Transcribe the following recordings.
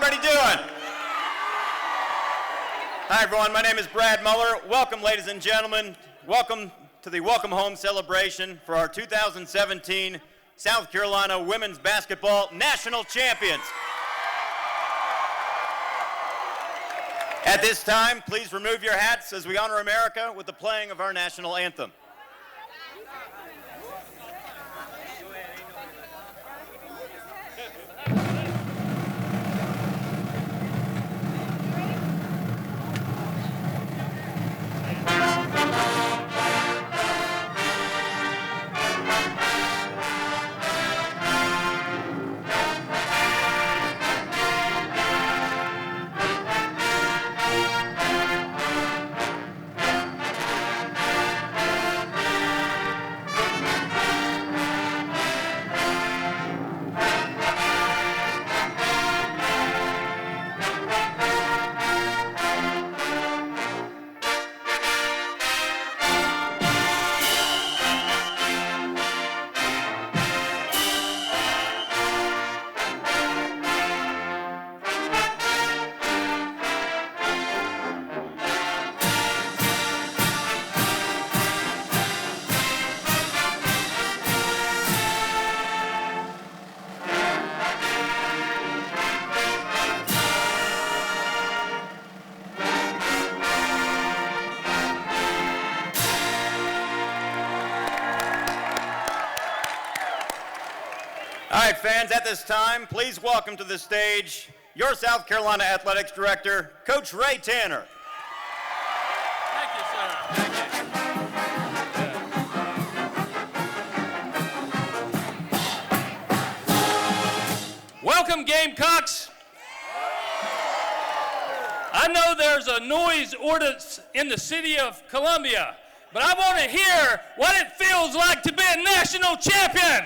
everybody doing? Hi, everyone. My name is Brad Muller. Welcome, ladies and gentlemen. Welcome to the Welcome Home celebration for our 2017 South Carolina Women's Basketball National Champions. At this time, please remove your hats as we honor America with the playing of our national anthem. All right, fans, at this time, please welcome to the stage your South Carolina Athletics Director, Coach Ray Tanner. Thank you, sir. Thank you. Welcome, Gamecocks. I know there's a noise ordinance in the city of Columbia, but I want to hear what it feels like to be a national champion.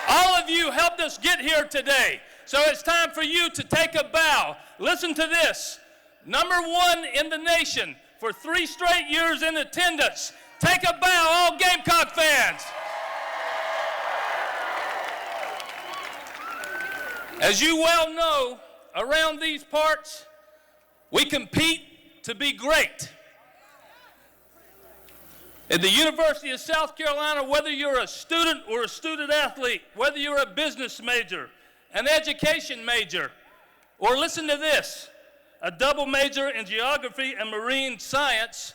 All of you helped us get here today, so it's time for you to take a bow. Listen to this. Number one in the nation for 3 straight years in attendance. Take a bow, all Gamecock fans. As you well know, around these parts, we compete to be great. At the University of South Carolina, whether you're a student or a student athlete, whether you're a business major, an education major, or listen to this, a double major in geography and marine science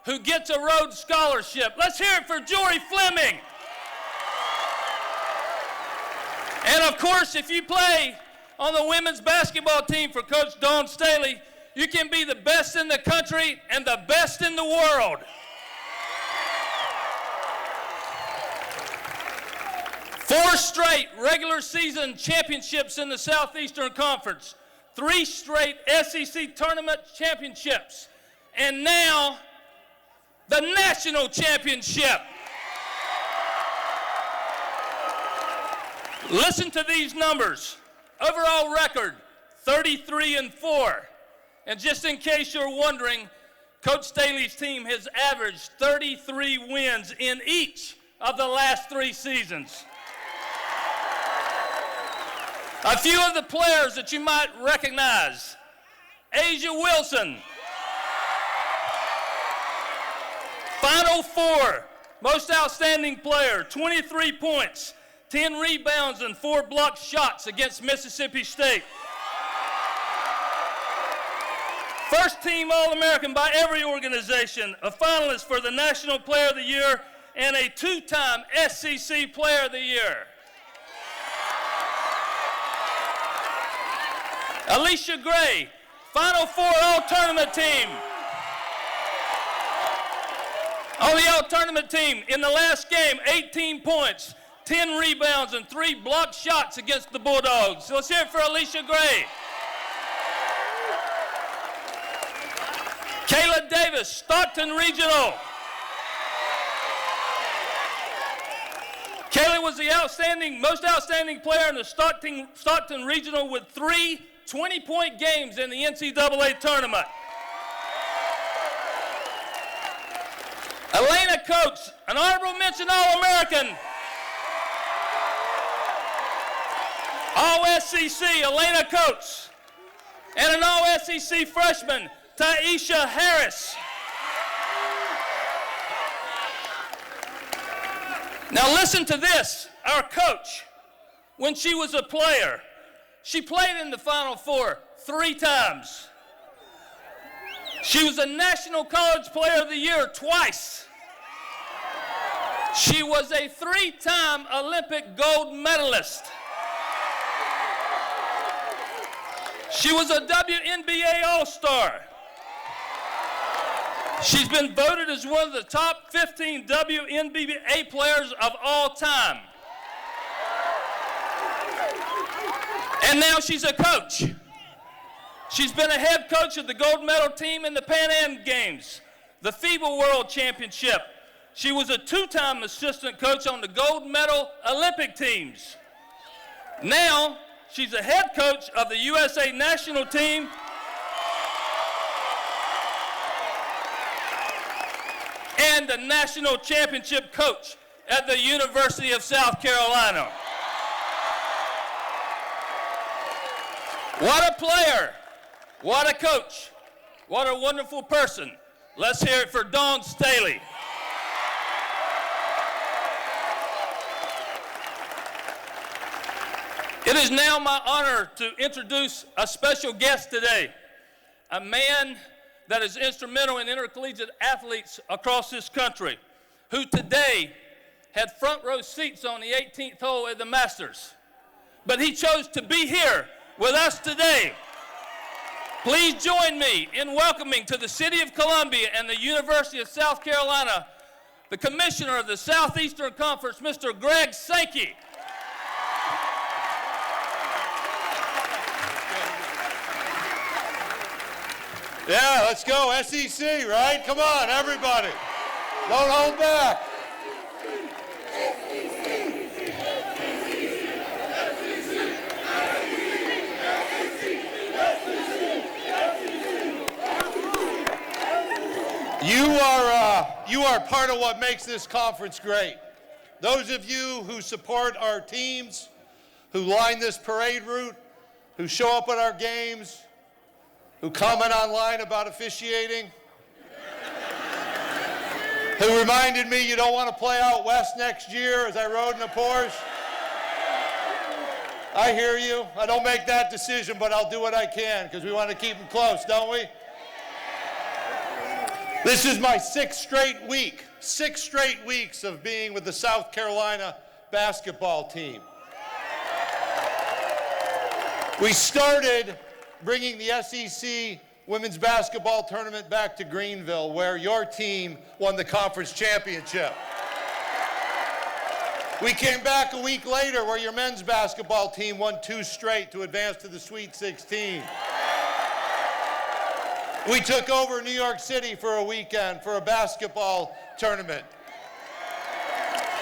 who gets a Rhodes Scholarship. Let's hear it for Jory Fleming. And of course, if you play on the women's basketball team for Coach Dawn Staley, you can be the best in the country and the best in the world. 4 straight regular season championships in the Southeastern Conference, 3 straight SEC tournament championships, and now the national championship. Listen to these numbers. Overall record, 33-4. And just in case you're wondering, Coach Staley's team has averaged 33 wins in each of the last 3 seasons. A few of the players that you might recognize. Asia Wilson. Final 4, most outstanding player, 23 points, 10 rebounds, and 4 blocked shots against Mississippi State. First team All-American by every organization, a finalist for the National Player of the Year, and a 2-time SEC Player of the Year. Alicia Gray, Final 4 All-Tournament team. On the All-Tournament team, in the last game, 18 points, 10 rebounds, and 3 blocked shots against the Bulldogs. So let's hear it for Alicia Gray. Kayla Davis, Stockton Regional. Kayla was the most outstanding player in the Stockton Regional with 3 20-point games in the NCAA tournament. Elena Coates, an honorable mention All-American. All-SEC Elena Coates, and an All-SEC freshman, Taisha Harris. Now listen to this. Our coach, when she was a player, she played in the Final Four 3 times. She was a National College Player of the Year twice. She was a 3-time Olympic gold medalist. She was a WNBA All-Star. She's been voted as one of the top 15 WNBA players of all time. And now she's a coach. She's been a head coach of the gold medal team in the Pan Am Games, the FIBA World Championship. She was a 2-time assistant coach on the gold medal Olympic teams. Now, she's a head coach of the USA national team and the national championship coach at the University of South Carolina. What a player, what a coach, what a wonderful person. Let's hear it for Dawn Staley. It is now my honor to introduce a special guest today, a man that is instrumental in intercollegiate athletes across this country, who today had front row seats on the 18th hole at the Masters. But he chose to be here with us today. Please join me in welcoming to the City of Columbia and the University of South Carolina, the Commissioner of the Southeastern Conference, Mr. Greg Sankey. Yeah, let's go, SEC, right? Come on, everybody. Don't hold back. You are part of what makes this conference great. Those of you who support our teams, who line this parade route, who show up at our games, who comment online about officiating, who reminded me you don't want to play out west next year as I rode in a Porsche. I hear you. I don't make that decision, but I'll do what I can because we want to keep them close, don't we? This is my 6th straight week, 6 straight weeks of being with the South Carolina basketball team. We started bringing the SEC women's basketball tournament back to Greenville, where your team won the conference championship. We came back a week later where your men's basketball team won 2 straight to advance to the Sweet 16. We took over New York City for a weekend for a basketball tournament.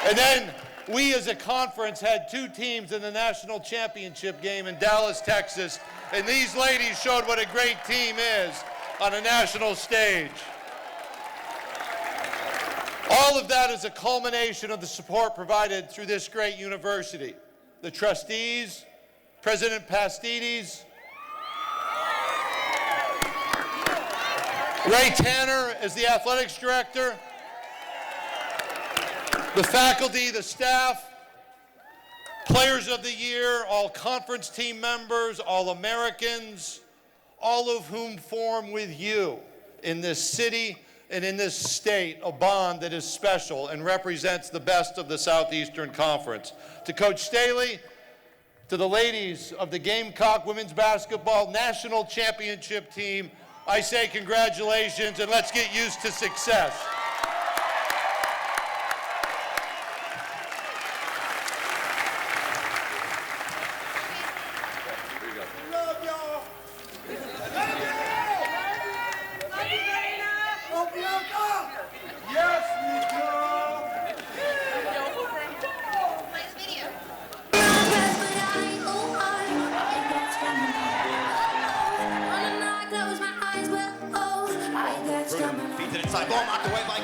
And then we as a conference had 2 teams in the national championship game in Dallas, Texas. And these ladies showed what a great team is on a national stage. All of that is a culmination of the support provided through this great university. The trustees, President Pastides, Ray Tanner is the athletics director, the faculty, the staff, Players of the Year, all conference team members, all Americans, all of whom form with you in this city and in this state a bond that is special and represents the best of the Southeastern Conference. To Coach Staley, to the ladies of the Gamecock women's basketball national championship team, I say congratulations and let's get used to success. Feet to the inside, ball knocked away by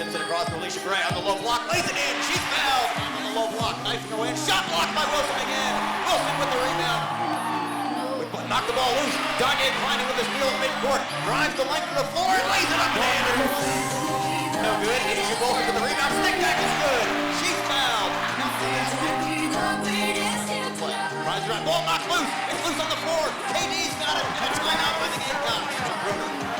Tips it across to Alicia Gray on the low block. Lays it in. She's fouled on the low block. Knifing away. Shot blocked by Wilson again. Wilson with the rebound. Knocked the ball loose. Gagne climbing with the steal at midcourt. Drives the length of the floor and lays it up and in. No good. Alicia Wilson with the rebound. Stick back is good. She's fouled. Rides around. Ball knocked loose. It's loose on the floor. KD's got it. And a timeout by the Gamecocks.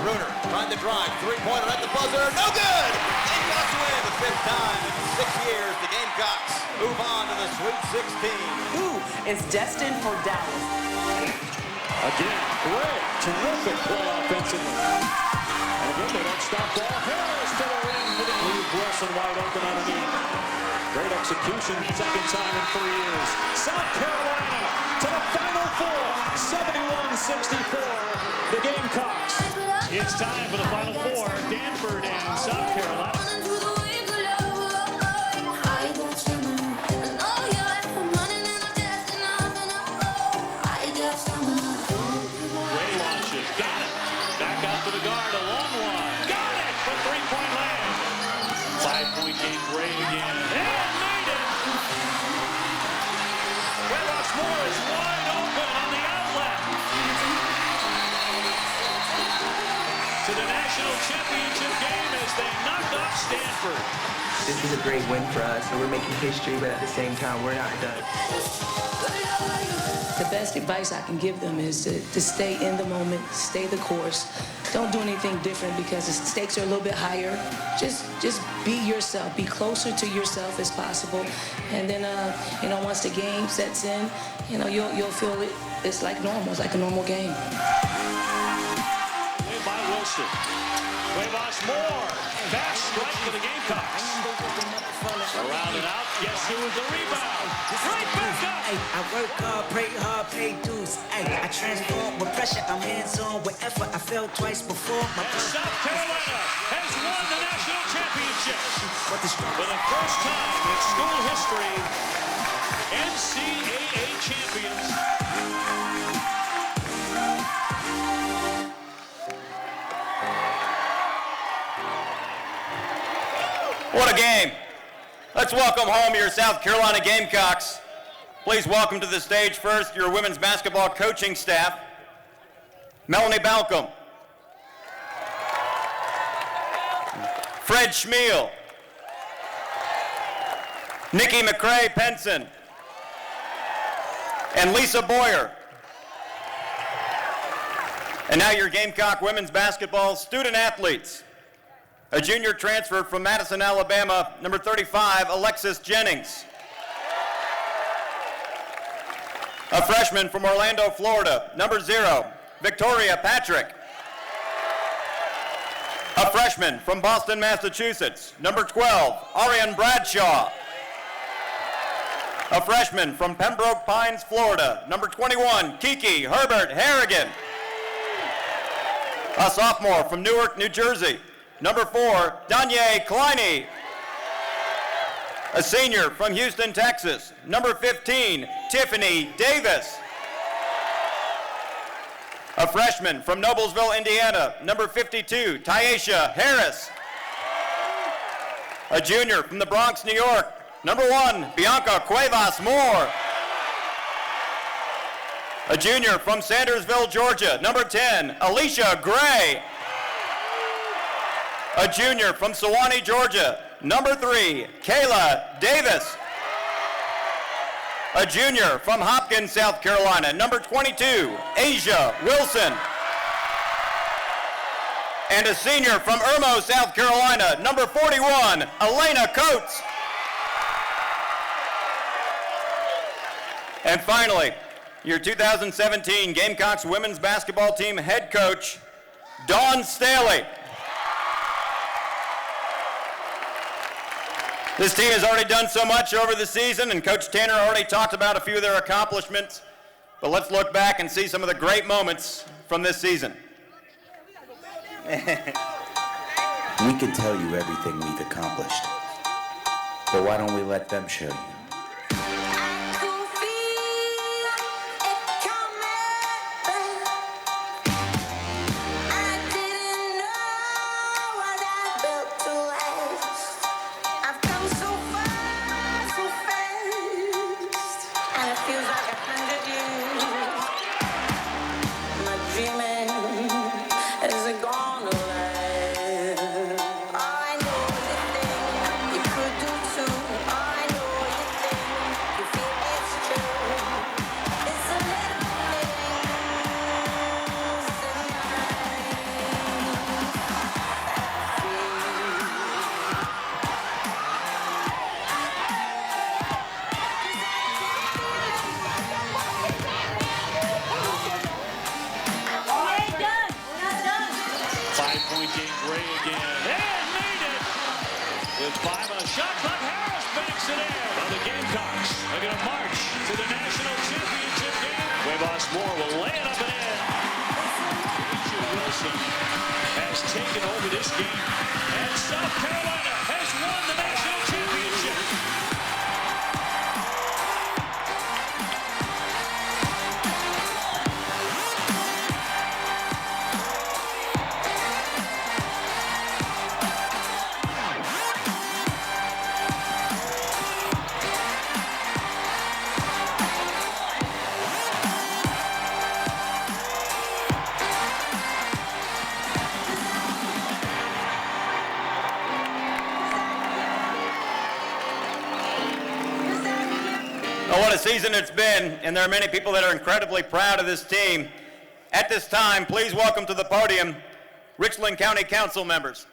Bruner trying to drive. Three-pointer at the buzzer. No good. Gamecocks win the fifth time in 6 years. The Gamecocks move on to the Sweet 16. Who is destined for Dallas? Again, great, terrific play offensively. And again, they don't stop ball. Harris to the rim for the lead. Wilson wide open underneath. Great execution, second time in 3 years. South Carolina to the Final Four, 71-64. The Gamecocks. It's time for the Final Four, Danford and South Carolina. To the guard, a long one. Got it for three-point land. 5-point game, Gray again. And made it. Webos Moore is wide open on the outlet. To the national championship game as they knock off Stanford. This is a great win for us, and we're making history, but at the same time, we're not done. The best advice I can give them is to stay in the moment, stay the course. Don't do anything different because the stakes are a little bit higher. Just be yourself. Be closer to yourself as possible. And then, once the game sets in, you'll feel it. It's like normal. It's like a normal game. Played by Wilson. Webos Moore. Fast strike to the Gamecocks. Around and out. Yes, there was a rebound. Right back up. Ay, I work hard, pray hard, pay dues. Ay, I transform with pressure, I'm hands-on with effort. I failed twice before. And South Carolina has won the national championship. But the For the first time in school history, NCAA champions. What a game. Let's welcome home your South Carolina Gamecocks. Please welcome to the stage first your women's basketball coaching staff. Melanie Balcom. Fred Schmiel. Nikki McCrae Penson. And Lisa Boyer. And now your Gamecock women's basketball student athletes. A junior transfer from Madison, Alabama, number 35, Alexis Jennings. A freshman from Orlando, Florida, number 0, Victoria Patrick. A freshman from Boston, Massachusetts, number 12, Ariane Bradshaw. A freshman from Pembroke Pines, Florida, number 21, Kiki Herbert Harrigan. A sophomore from Newark, New Jersey, number 4, Danye Kleine. A senior from Houston, Texas, number 15, Tiffany Davis. A freshman from Noblesville, Indiana, number 52, Tyasha Harris. A junior from the Bronx, New York, number 1, Bianca Cuevas Moore. A junior from Sandersville, Georgia, number 10, Alicia Gray. A junior from Sewanee, Georgia, number 3, Kayla Davis. A junior from Hopkins, South Carolina, number 22, Asia Wilson. And a senior from Irmo, South Carolina, number 41, Elena Coates. And finally, your 2017 Gamecocks women's basketball team head coach, Dawn Staley. This team has already done so much over the season, and Coach Tanner already talked about a few of their accomplishments, but let's look back and see some of the great moments from this season. We can tell you everything we've accomplished, but why don't we let them show you? shot clock. Harris banks it in. Well, the Gamecocks are going to march to the national championship game. Wayboss Moore will lay it up and in. Richard Wilson has taken over this game, and South Carolina has won the national championship. Well, what a season it's been, and there are many people that are incredibly proud of this team. At this time, please welcome to the podium Richland County Council members.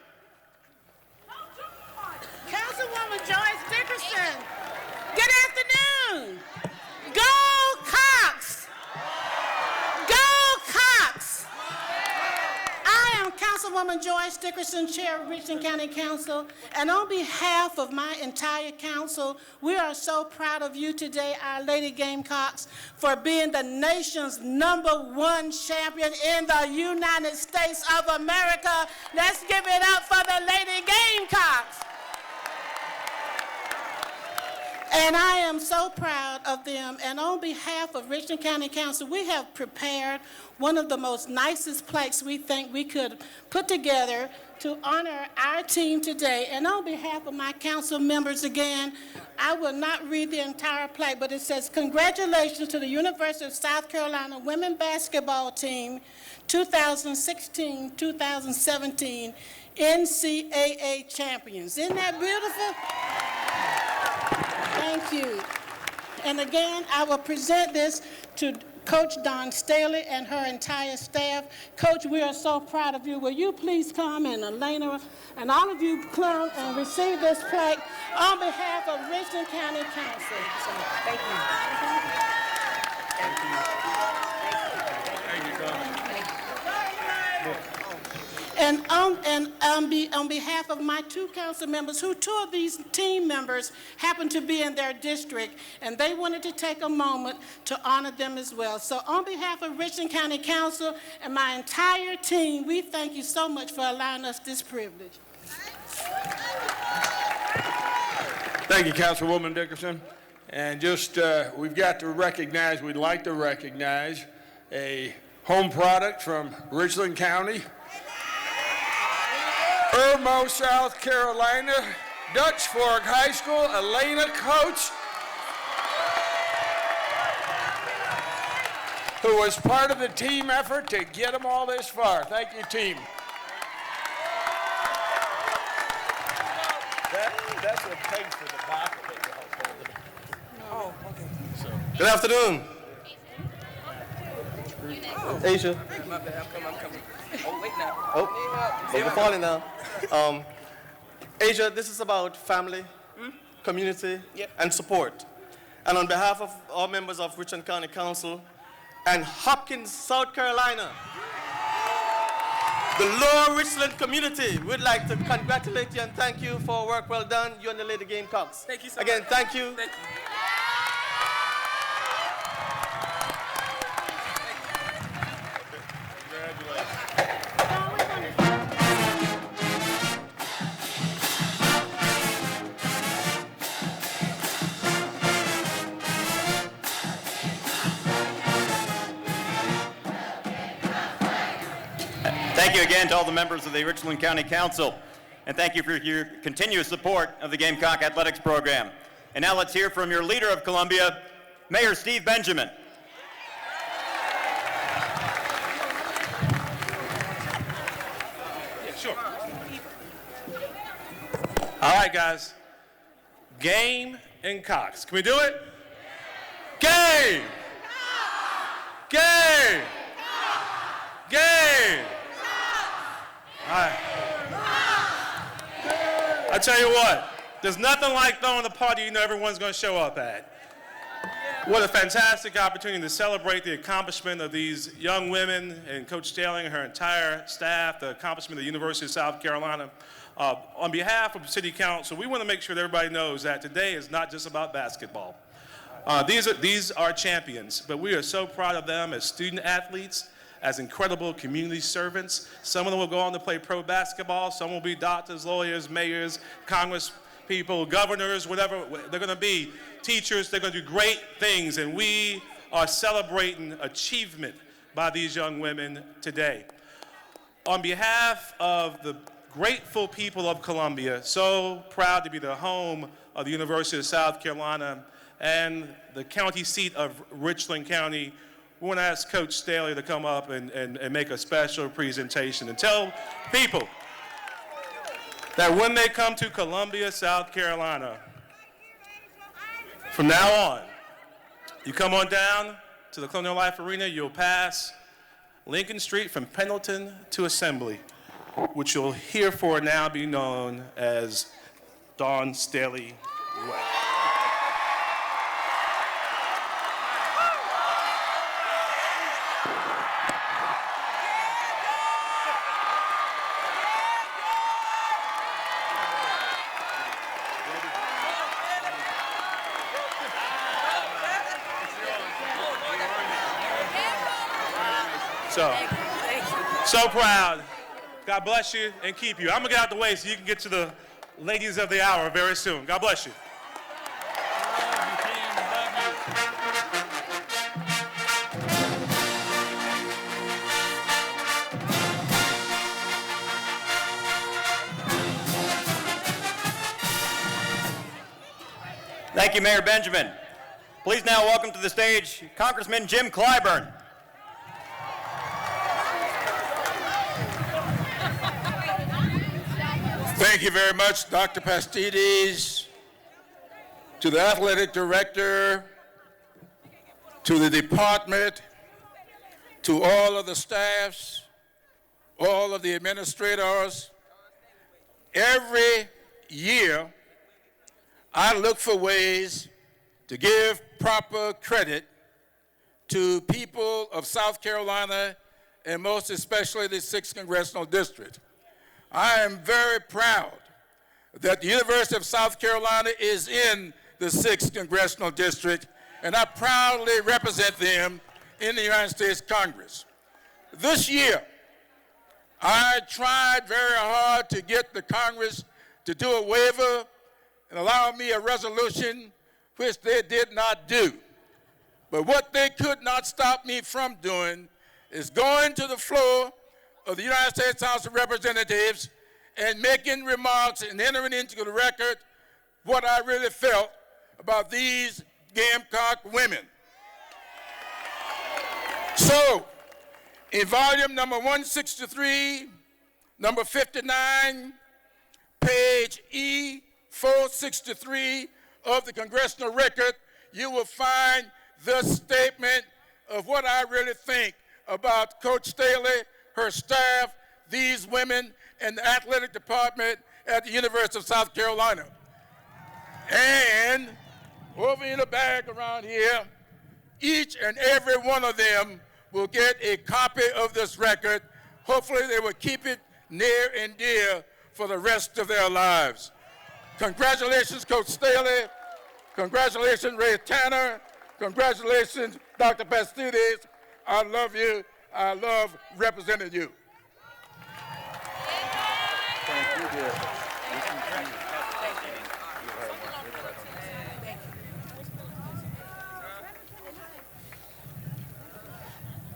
Councilwoman Joyce Dickerson. Good afternoon. Go Cox! Go Cox! I am Councilwoman Joyce Dickerson, Chair of Richland County Council, and on behalf of my entire council, we are so proud of you today, our Lady Gamecocks, for being the nation's #1 champion in the United States of America. Let's give it up for the Lady Gamecocks. And I am so proud of them. And on behalf of Richland County Council, we have prepared one of the most nicest plaques we think we could put together to honor our team today. And on behalf of my council members again, I will not read the entire plaque, but it says, congratulations to the University of South Carolina women basketball team, 2016-2017 NCAA champions. Isn't that beautiful? Thank you. And again, I will present this to Coach Don Staley and her entire staff. Coach, we are so proud of you. Will you please come, and Elena and all of you come and receive this plaque on behalf of Richland County Council. So, thank you. Thank you. Thank you, Coach. And on behalf of my two council members, two of these team members happen to be in their district, and they wanted to take a moment to honor them as well. So on behalf of Richland County Council and my entire team, we thank you so much for allowing us this privilege. Thank you, Councilwoman Dickerson. And just, we'd like to recognize a home product from Richland County. Irmo, South Carolina, Dutch Fork High School, Elena Coates, who was part of the team effort to get them all this far. Thank you, team. That's what pays for the back of it. Oh, okay. Good afternoon. Asia. I'm coming. Oh, wait now. Oh, you're falling now. Asia, this is about family, community, and support. And on behalf of all members of Richland County Council and Hopkins, South Carolina, the Lower Richland community, we'd like to congratulate you and thank you for work well done, you and the Lady Gamecocks. Thank you so much. Again, thank you. Thank you. Thank you again to all the members of the Richland County Council, and thank you for your continuous support of the Gamecock Athletics program. And now let's hear from your leader of Columbia, Mayor Steve Benjamin. Yeah, sure. All right, guys. Game and Cox. Can we do it? Game! Game! Game! All right. I tell you what, there's nothing like throwing the party you know everyone's going to show up at. What a fantastic opportunity to celebrate the accomplishment of these young women and Coach Staley and her entire staff, the accomplishment of the University of South Carolina. On behalf of City Council, we want to make sure that everybody knows that today is not just about basketball. These are champions, but we are so proud of them as student athletes, as incredible community servants. Some of them will go on to play pro basketball. Some will be doctors, lawyers, mayors, congresspeople, governors, whatever they're going to be. Teachers, they're going to do great things, and we are celebrating achievement by these young women today. On behalf of the grateful people of Columbia, so proud to be the home of the University of South Carolina and the county seat of Richland County, we want to ask Coach Staley to come up and make a special presentation and tell people that when they come to Columbia, South Carolina, from now on, you come on down to the Colonial Life Arena, you'll pass Lincoln Street from Pendleton to Assembly, which you'll herefore now be known as Dawn Staley Way. So proud. God bless you and keep you. I'm going to get out the way so you can get to the ladies of the hour very soon. God bless you. Thank you, Mayor Benjamin. Please now welcome to the stage Congressman Jim Clyburn. Thank you very much, Dr. Pastides, to the athletic director, to the department, to all of the staffs, all of the administrators. Every year, I look for ways to give proper credit to people of South Carolina and most especially the 6th Congressional District. I am very proud that the University of South Carolina is in the 6th Congressional District, and I proudly represent them in the United States Congress. This year, I tried very hard to get the Congress to do a waiver and allow me a resolution, which they did not do. But what they could not stop me from doing is going to the floor of the United States House of Representatives and making remarks and entering into the record what I really felt about these Gamecock women. So, in volume number 163, number 59, page E463 of the Congressional Record, you will find the statement of what I really think about Coach Staley, her staff, these women, and the athletic department at the University of South Carolina. And over in the bag around here, each and every one of them will get a copy of this record. Hopefully they will keep it near and dear for the rest of their lives. Congratulations, Coach Staley. Congratulations, Ray Tanner. Congratulations, Dr. Pastides. I love you. I love representing you. Thank you, dear.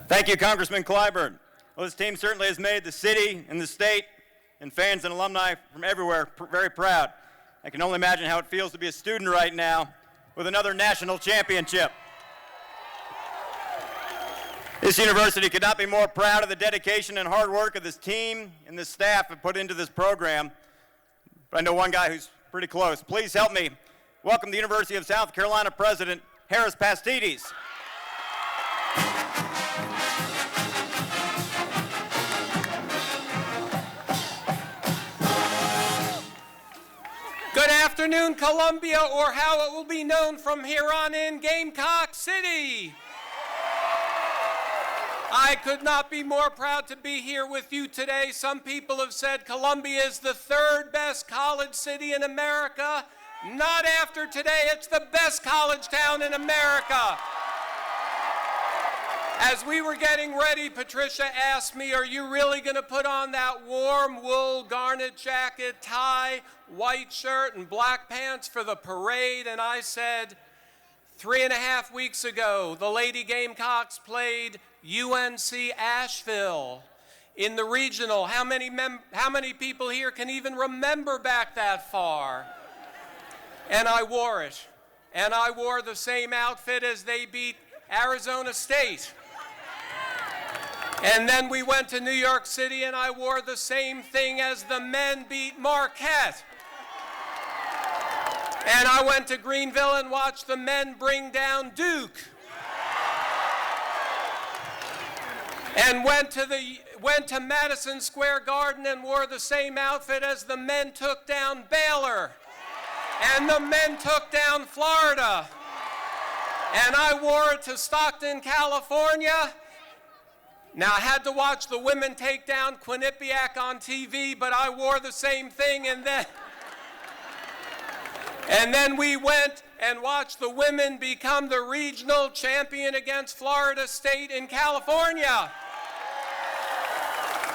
Thank you, Congressman Clyburn. Well, this team certainly has made the city and the state and fans and alumni from everywhere very proud. I can only imagine how it feels to be a student right now with another national championship. This university could not be more proud of the dedication and hard work of this team and this staff have put into this program. But I know one guy who's pretty close. Please help me welcome the University of South Carolina President, Harris Pastides. Good afternoon, Columbia, or how it will be known from here on in, Gamecock City. I could not be more proud to be here with you today. Some people have said Columbia is the third best college city in America. Not after today, it's the best college town in America. As we were getting ready, Patricia asked me, are you really going to put on that warm wool garnet jacket, tie, white shirt, and black pants for the parade? And I said, 3.5 weeks ago, the Lady Gamecocks played UNC Asheville in the regional. How many people here can even remember back that far? And I wore it. And I wore the same outfit as they beat Arizona State. And then we went to New York City and I wore the same thing as the men beat Marquette. And I went to Greenville and watched the men bring down Duke. And went to Madison Square Garden and wore the same outfit as the men took down Baylor. And the men took down Florida. And I wore it to Stockton, California. Now, I had to watch the women take down Quinnipiac on TV, but I wore the same thing, and then we went and watched the women become the regional champion against Florida State in California.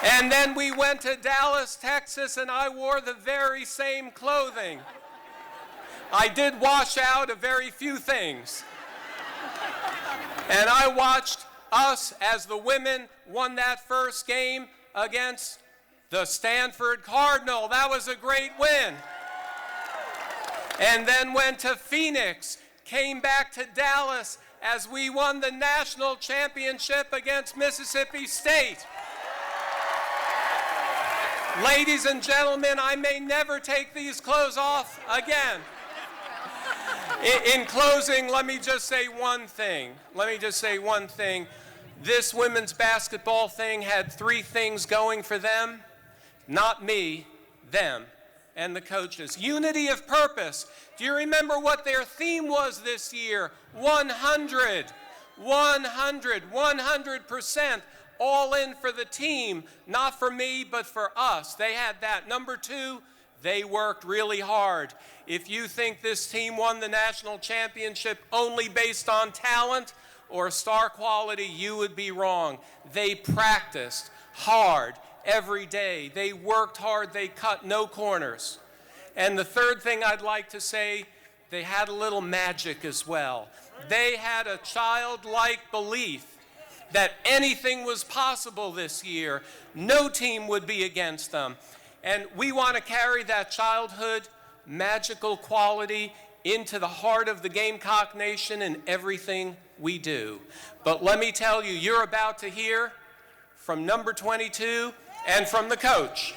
And then we went to Dallas, Texas, and I wore the very same clothing. I did wash out a very few things. And I watched us as the women won that first game against the Stanford Cardinal. That was a great win. And then went to Phoenix, came back to Dallas as we won the national championship against Mississippi State. Ladies and gentlemen, I may never take these clothes off again. In closing, let me just say one thing. This women's basketball thing had 3 things going for them. Not me, them, and the coaches. Unity of purpose. Do you remember what their theme was this year? 100. 100%. All in for the team. Not for me, but for us. They had that. Number 2, they worked really hard. If you think this team won the national championship only based on talent or star quality, you would be wrong. They practiced hard every day. They worked hard. They cut no corners. And the third thing I'd like to say, they had a little magic as well. They had a childlike belief that anything was possible this year. No team would be against them. And we want to carry that childhood, magical quality into the heart of the Gamecock Nation in everything we do. But let me tell you, you're about to hear from number 22 and from the coach.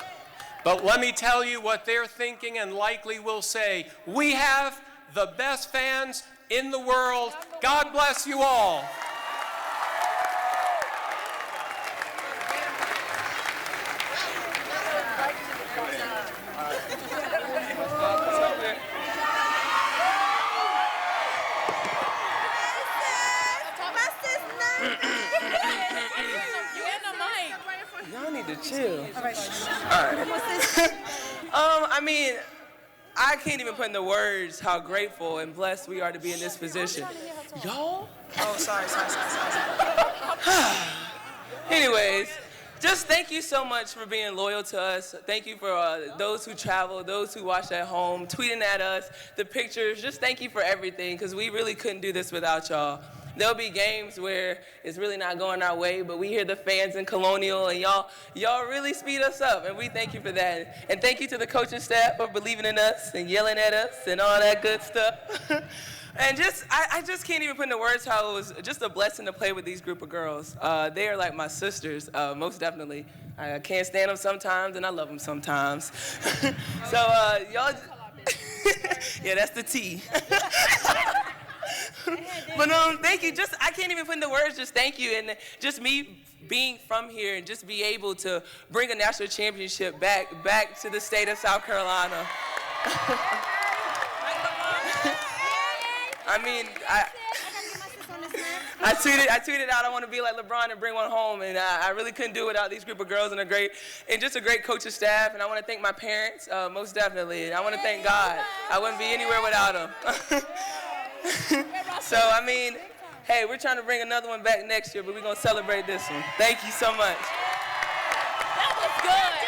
But let me tell you what they're thinking and likely will say. We have the best fans in the world. God bless you all. Y'all need to chill. All right. I mean, I can't even put into words how grateful and blessed we are to be in this position. Y'all? Oh, sorry. Anyways, just thank you so much for being loyal to us. Thank you for those who travel, those who watch at home, tweeting at us, the pictures. Just thank you for everything, because we really couldn't do this without y'all. There'll be games where it's really not going our way, but we hear the fans in Colonial, and y'all really speed us up, and we thank you for that. And thank you to the coaching staff for believing in us and yelling at us and all that good stuff. And I just can't even put into words how it was just a blessing to play with these group of girls. They are like my sisters, most definitely. I can't stand them sometimes, and I love them sometimes. So y'all, yeah, that's the T. But thank you. I can't even put into words. Just thank you, and just me being from here and just be able to bring a national championship back to the state of South Carolina. I mean, I tweeted out I want to be like LeBron and bring one home, and I really couldn't do it without these group of girls and just a great coaching staff. And I want to thank my parents, most definitely. And I want to thank God. I wouldn't be anywhere without them. So I mean, hey, we're trying to bring another one back next year, but we're gonna celebrate this one. Thank you so much. That was good.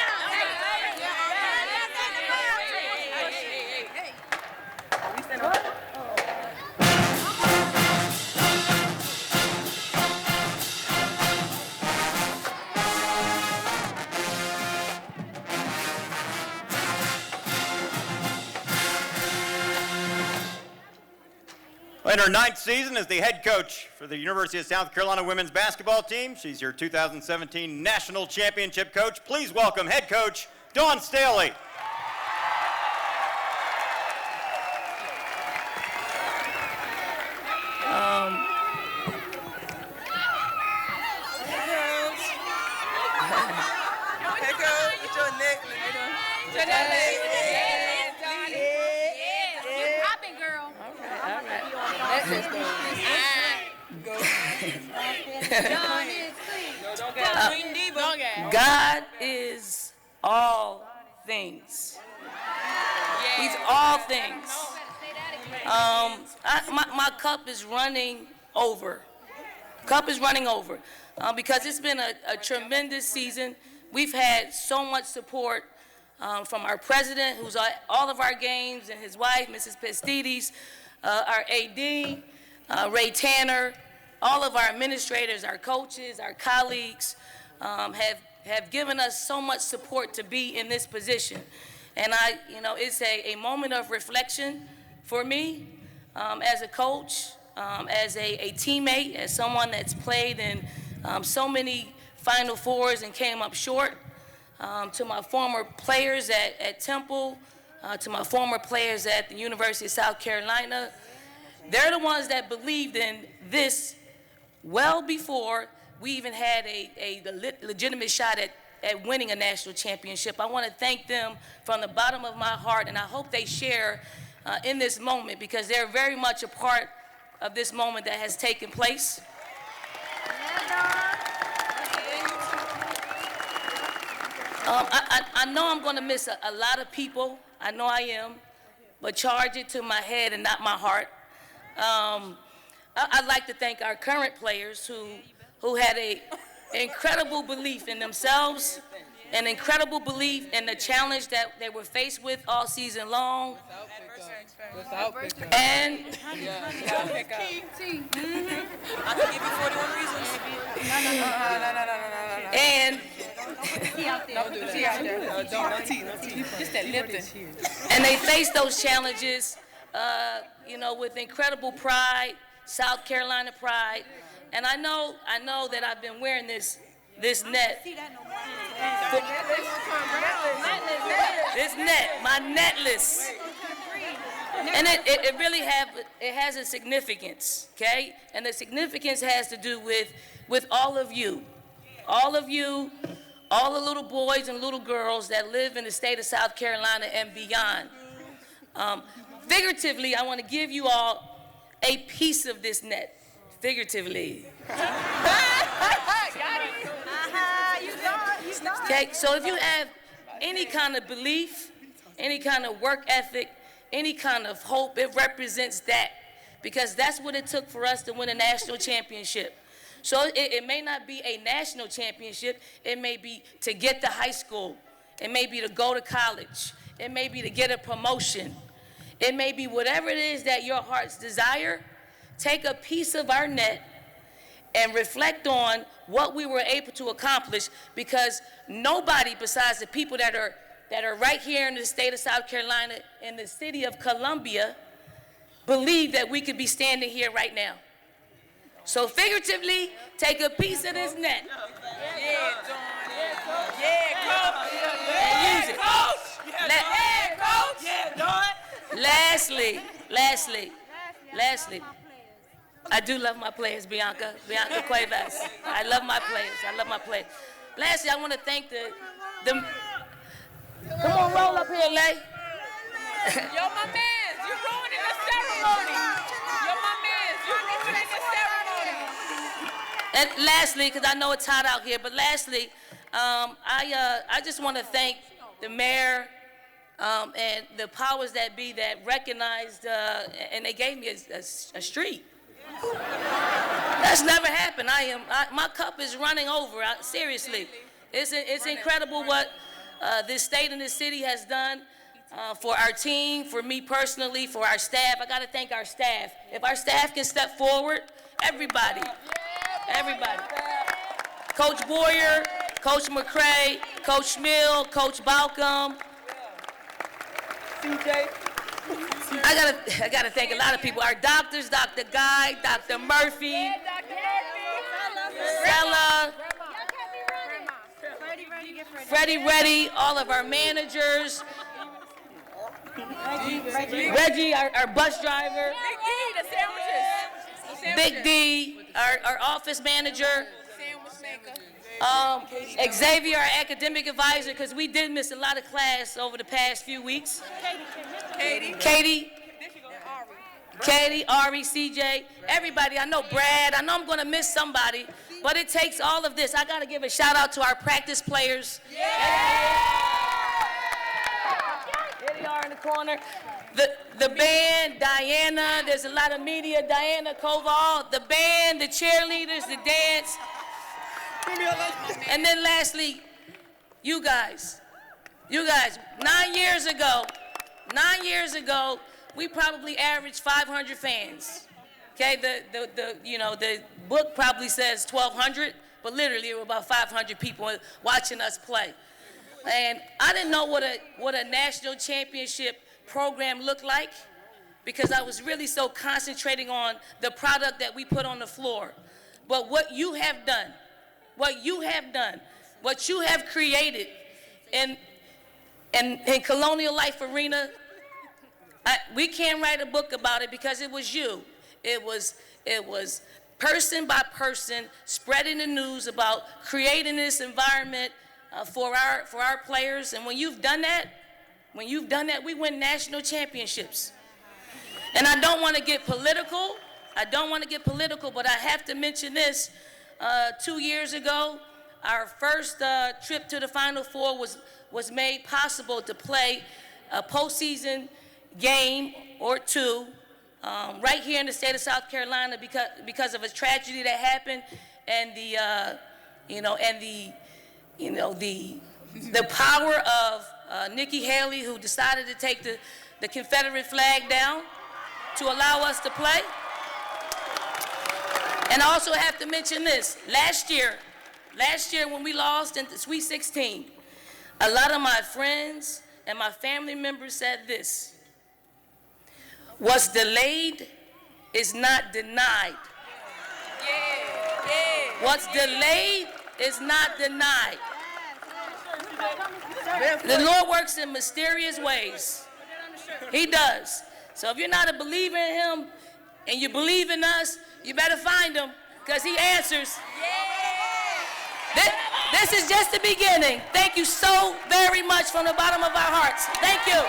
In her 9th season as the head coach for the University of South Carolina women's basketball team, she's your 2017 national championship coach. Please welcome head coach Dawn Staley. Hey, girl, get your neck. God is all things. He's all things. My cup is running over. Cup is running over because it's been a tremendous season. We've had so much support from our president, who's at all of our games, and his wife, Mrs. Pastides, our AD, Ray Tanner, all of our administrators, our coaches, our colleagues have given us so much support to be in this position. And it's a moment of reflection for me as a coach, as a teammate, as someone that's played in so many Final Fours and came up short, to my former players at Temple, to my former players at the University of South Carolina. They're the ones that believed in this well before we even had a legitimate shot at winning a national championship. I want to thank them from the bottom of my heart, and I hope they share in this moment because they're very much a part of this moment that has taken place. I know I'm going to miss a lot of people. I know I am, but charge it to my head and not my heart. I'd like to thank our current players who had an incredible belief in themselves, an incredible belief in the challenge that they were faced with all season long. And I can give you 41 reasons. And they faced those challenges, with incredible pride, South Carolina pride. And I know that I've been wearing this net. This net, my netless. And it really has a significance, okay? And the significance has to do with all of you, all the little boys and little girls that live in the state of South Carolina and beyond. Figuratively, I want to give you all a piece of this net. Figuratively. Okay, so if you have any kind of belief, any kind of work ethic, any kind of hope, it represents that, because that's what it took for us to win a national championship. So it may not be a national championship, it may be to get to high school, it may be to go to college, it may be to get a promotion, it may be whatever it is that your heart's desire. Take a piece of our net and reflect on what we were able to accomplish, because nobody besides the people that are right here in the state of South Carolina, in the city of Columbia, believe that we could be standing here right now. So figuratively, take a piece of this net. Yeah, coach. And use it. Coach. Yeah, Dawn. Lastly, I do love my players, Bianca Cuevas. I love my players. Lastly, I want to thank the come on, roll up here, Lay. Yo, my mans, you ruining the ceremony. Yo, my mans, you ruining the ceremony. And lastly, because I know it's hot out here, but lastly, I just want to thank the mayor and the powers that be that recognized, and they gave me a street. That's never happened. My cup is running over. Seriously, it's incredible what this state and this city has done for our team, for me personally, for our staff. I got to thank our staff. If our staff can step forward, everybody. Coach Boyer, Coach McCray, Coach Schmill, Coach Balcom. CJ. I gotta thank a lot of people. Our doctors, Dr. Guy, Dr. Murphy, Stella, Freddie Reddy, all of our managers, Reggie, our bus driver, Big D, our office manager, Xavier, our academic advisor, because we did miss a lot of class over the past few weeks. Katie, Ari, CJ, everybody. I know Brad. I know I'm going to miss somebody, but it takes all of this. I got to give a shout out to our practice players. Here they are in the corner. The band, Diana. There's a lot of media. Diana Koval. The band, the cheerleaders, the dance. And then lastly, you guys. 9 years ago, we probably averaged 500 fans. Okay, the book probably says 1,200, but literally there were about 500 people watching us play. And I didn't know what a national championship program looked like because I was really so concentrating on the product that we put on the floor. But what you have done, what you have created in Colonial Life Arena, we can't write a book about it because it was you. It was person by person spreading the news about creating this environment for our players. And when you've done that, we win national championships. And I don't want to get political. But I have to mention this. 2 years ago, our first trip to the Final Four was made possible to play a postseason game or two right here in the state of South Carolina because of a tragedy that happened and the power of Nikki Haley, who decided to take the Confederate flag down to allow us to play. And I also have to mention this. Last year when we lost in the Sweet 16, a lot of my friends and my family members said this: what's delayed is not denied. What's delayed is not denied. The Lord works in mysterious ways. He does. So if you're not a believer in him and you believe in us, you better find him because he answers. This is just the beginning. Thank you so very much from the bottom of our hearts. Thank you.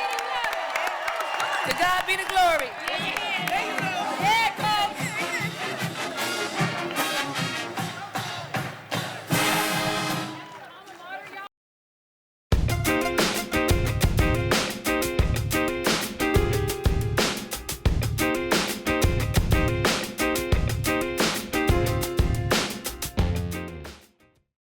To God be the glory.